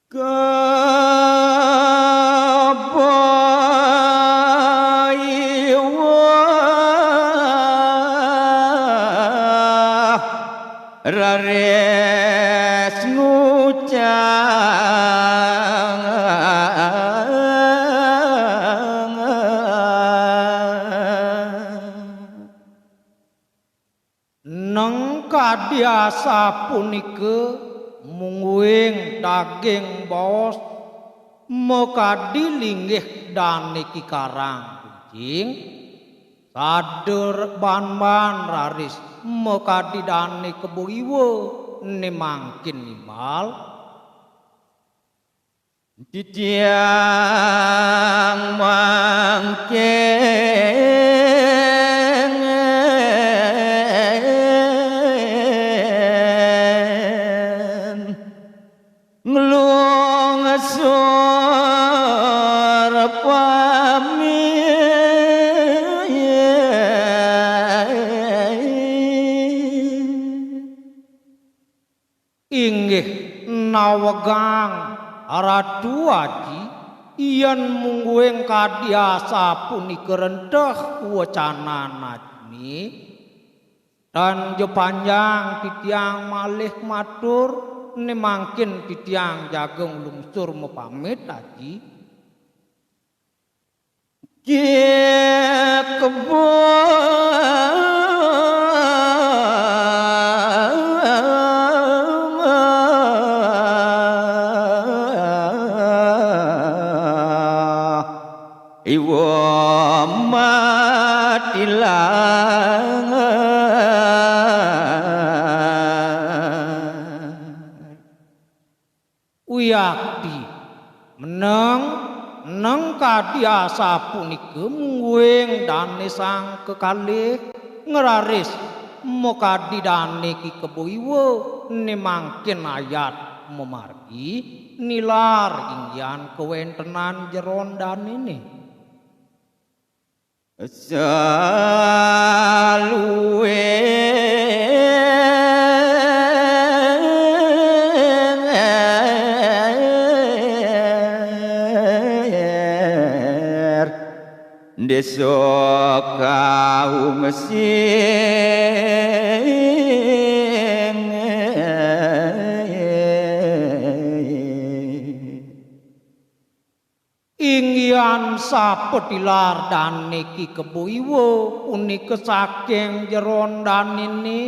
Kebayuah rares ngucang neng kadiasa punike mungguing daging bos mekadi linggih dane kikarang kucing sader ban-ban raris mekadi dane keboiwo nemangkin nimbal titiang mangkeng ngelung sur pami inggih nawegang Ratu Aji yen mungguing kadiasa punika rendah wacana najmi dan jo panjang titiang malih matur nemangkin titiang jagung lungsur mepamit Aji iwa matilang uyakti meneng neng kadiasa punike mungguing dane sang kekalih ngeraris mokadi dane ki keboiwo nemangkin ayat memargi nilar ingyan kewentenan jeron danene saluwe deso kaum sing ingyan sapetilar dane ki keboiwo punika saking jeron danene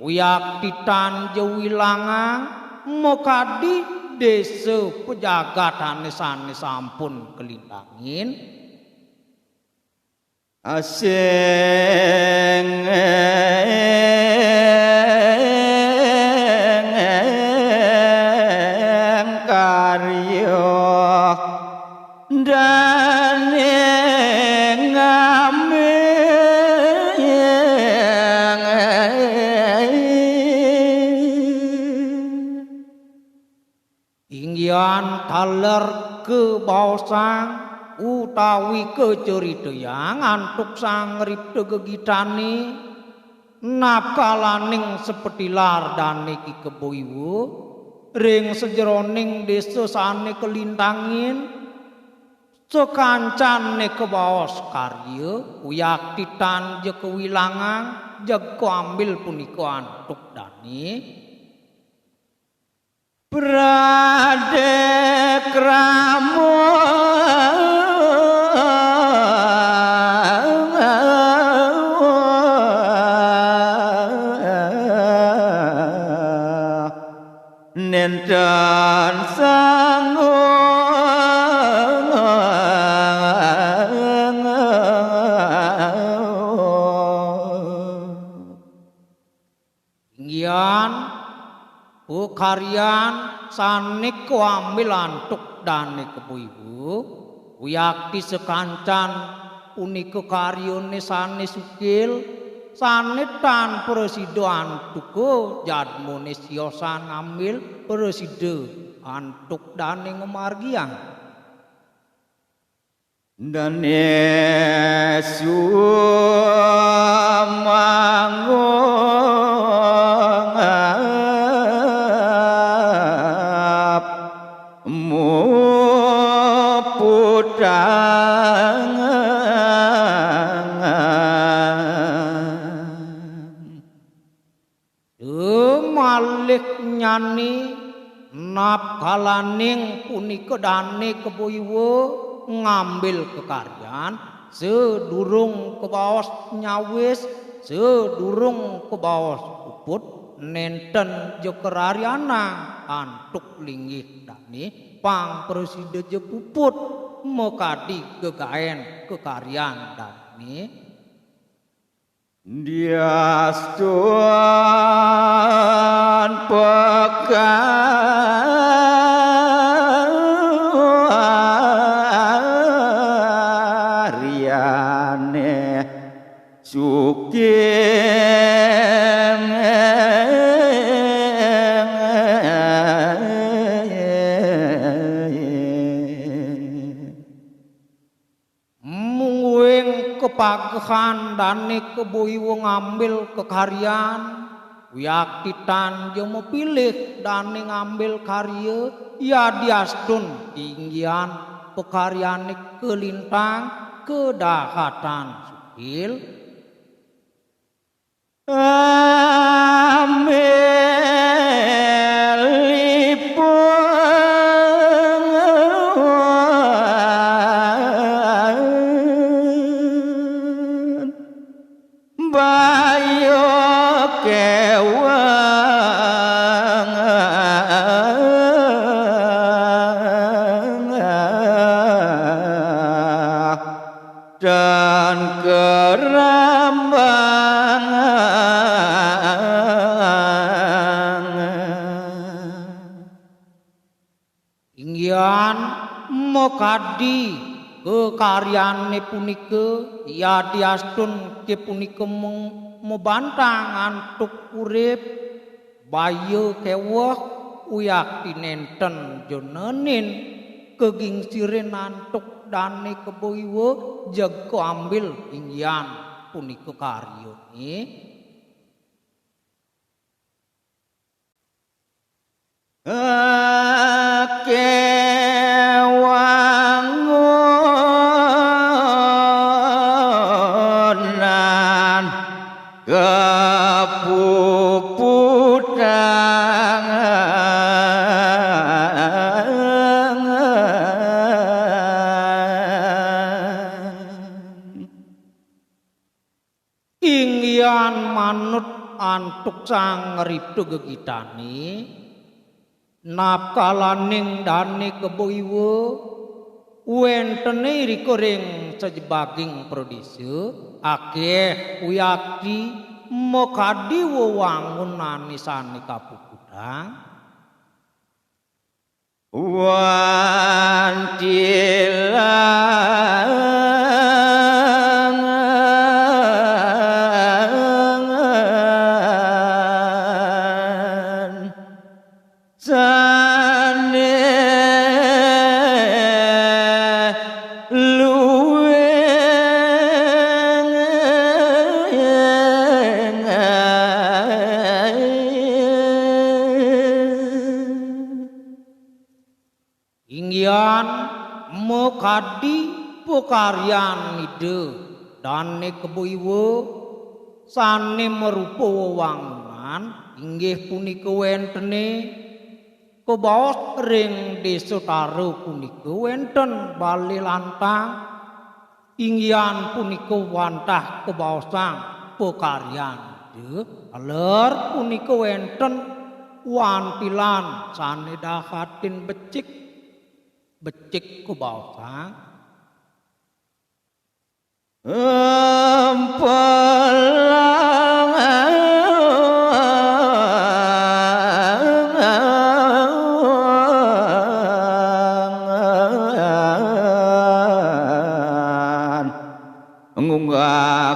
uyak titan jewilangang mokadi desa pejagatane sanes sampun kelintangin asing karya dane ingyan taler ke baosang utawi keceritayang antuk sang ripte gegitani napkalaning sepetilar dane ki keboiwo ring sejeroning desa sane kelintangin sekancane kebaos karya uyak titan je kewilangang jeg ambil punika antuk dane Pradek Ramo nenten ingyan karyan sanik ambil antuk dane keboiwo uyakti sekancan punika karyane sanes sukil sanetan presida antuko jadmone siosan ngambil presida antuk dane ngemargiang dane sumanggung malih nyani napkalaning punika dane keboiwa ngambil kekaryan sedurung kebaos nyawis sedurung kebaos puput nenten jokeraryana antuk linggih dani pang preside je puput mekadi gegaen kekaryan dani diastuan pekaryane sukim kepagehan dane keboiwa ngambil kekaryan yaktitan jo mepilih dane ngambil karya ya diastun tinggian pekaryane kelintang kedahatan sukil dan kerambangan inggian mokadi kekaryane punika ya diastun ke punika membantang antuk urip bayu kewah uyak tinenten jonenin kegingsirin antuk dane keboiwa jeg ambil inggian punika karya kewangunan inggian manut antuk sang riptu gegitani napkalaning dane keboiwa wentene rikoring sejebaging prodise akeh uyakti mokadi wewangunan nisane kapukudang wantilan sane inggian mokadi pekaryan ide dane keboiwa sane merupa wewangunan inggih punika wentene kebaos ring desa Taro punika wenten bali lantang inggian punika wantah kebaosang pekaryan ide aler punika wenten wantilan sane dahatin becik kebaosang empelangan ngunggah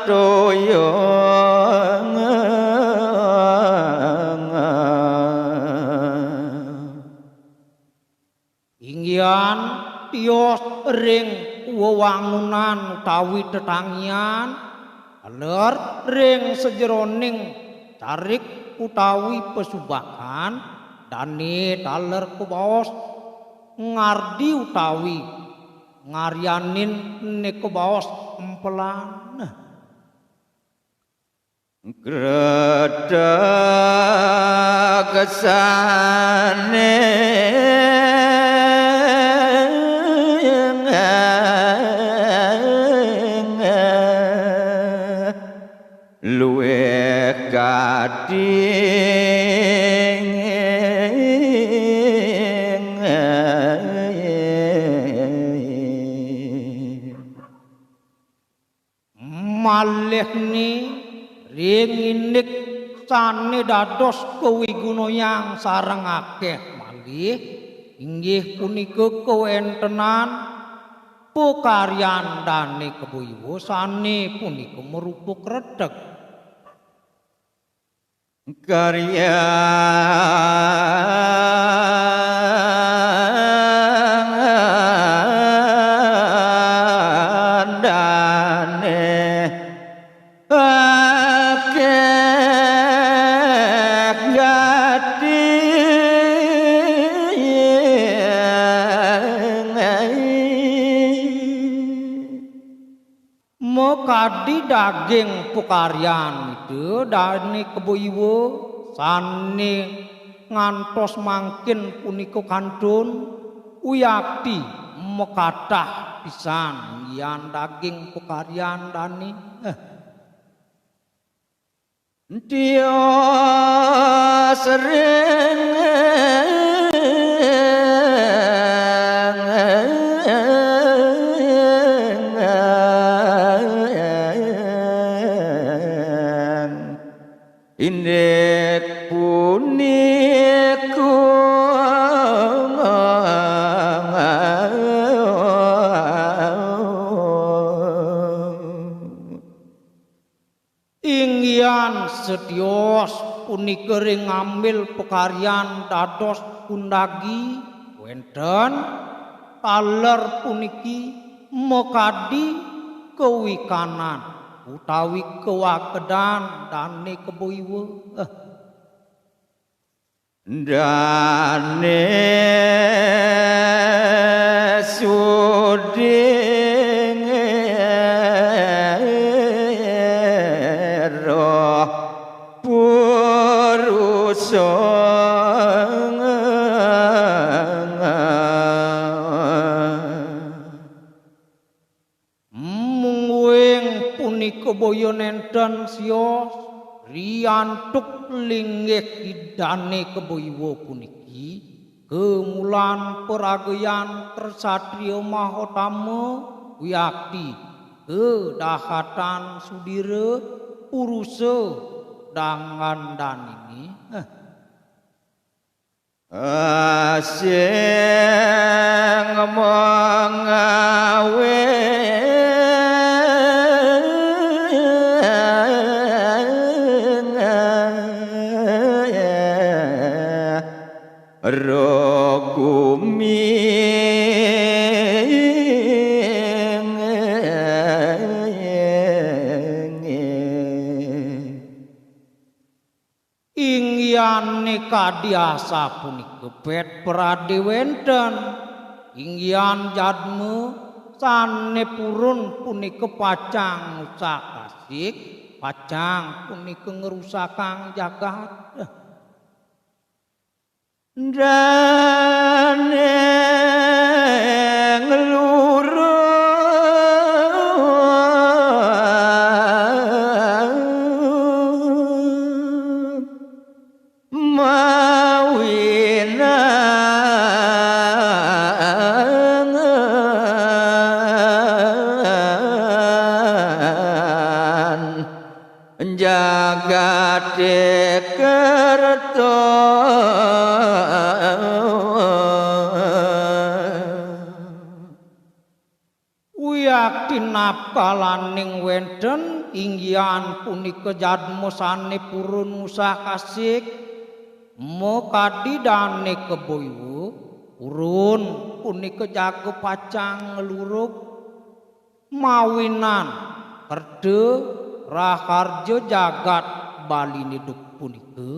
toyo inggian tios ring wewangunan utawi tetangian aler ring sejeroning carik utawi pesubakan dane taler kebaos ngardi utawi ngaryanin ne kebaos empelan Greda kesane luwih kading malih ni ringinik sane dados kewigunoyang sareng akeh malih inggih punika kawentenan pakaryan dane keboyo sane punika merupa kredeg karya kadi daging pukaryan itu dane keboiwo sane ngantos mangkin punika kantun uyakti mekathah pisan yan daging pukaryan dane dia sering indek puniku inggian setios punika ring ngambil pekaryan dados kundagi wenten taler puniki mekadi kewikanan utawi kewakedan dane keboiwo dane suding roh purusa keboyo nenten sios riantuk linggih idane keboyo puniki kemulan peragayan Tresatria Mahotama wiyakti kedahatan sudira purusa dangan danini asing mengawe rogumi ingyane kadiasa punika bet prade wenten ingyan jadme sane purun punika pacang ngusak kasik pacang punika ngerusakang jagat dane ngeluru mawinan jagat kerto tinapkalaning wenten inggian punika jadma sane purun ngusah kasik mokadi dane keboyo purun punika jago pacang ngeluruk mawinan kerde raharja jagat bali niduk punika